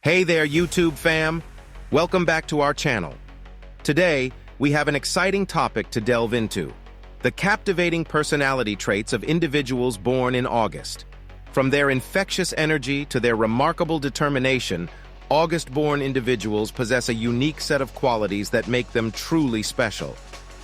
Hey there, YouTube fam! Welcome back to our channel. Today, we have an exciting topic to delve into: the captivating personality traits of individuals born in August. From their infectious energy to their remarkable determination, August-born individuals possess a unique set of qualities that make them truly special.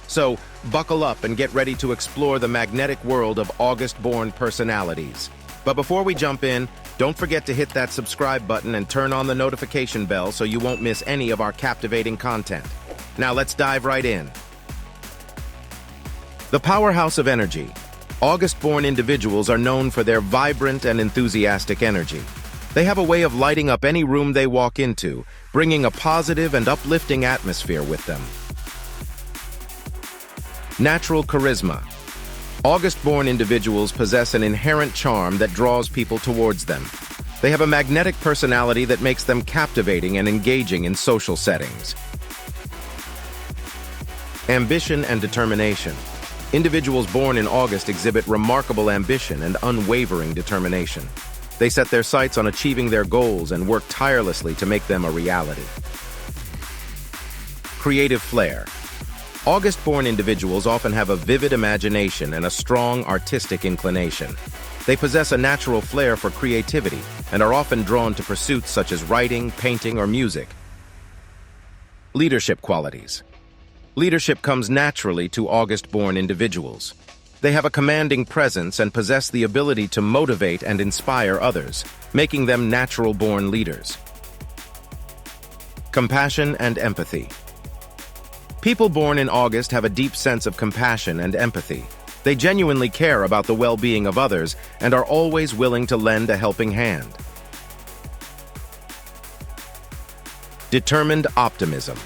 So, buckle up and get ready to explore the magnetic world of August-born personalities. But before we jump in, don't forget to hit that subscribe button and turn on the notification bell so you won't miss any of our captivating content. Now let's dive right in. The powerhouse of energy. August-born individuals are known for their vibrant and enthusiastic energy. They have a way of lighting up any room they walk into, bringing a positive and uplifting atmosphere with them. Natural charisma. August-born individuals possess an inherent charm that draws people towards them. They have a magnetic personality that makes them captivating and engaging in social settings. Ambition and determination. Individuals born in August exhibit remarkable ambition and unwavering determination. They set their sights on achieving their goals and work tirelessly to make them a reality. Creative flair. August-born individuals often have a vivid imagination and a strong artistic inclination. They possess a natural flair for creativity and are often drawn to pursuits such as writing, painting, or music. Leadership qualities. Leadership comes naturally to August-born individuals. They have a commanding presence and possess the ability to motivate and inspire others, making them natural-born leaders. Compassion and empathy. People born in August have a deep sense of compassion and empathy. They genuinely care about the well-being of others and are always willing to lend a helping hand. Determined optimism.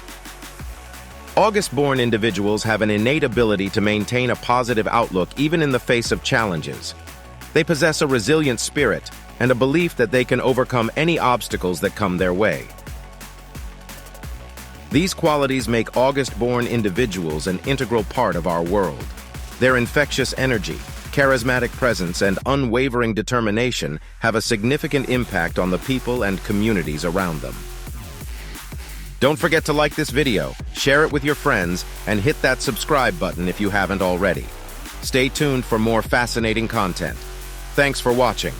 August-born individuals have an innate ability to maintain a positive outlook even in the face of challenges. They possess a resilient spirit and a belief that they can overcome any obstacles that come their way. These qualities make August-born individuals an integral part of our world. Their infectious energy, charismatic presence, and unwavering determination have a significant impact on the people and communities around them. Don't forget to like this video, share it with your friends, and hit that subscribe button if you haven't already. Stay tuned for more fascinating content. Thanks for watching.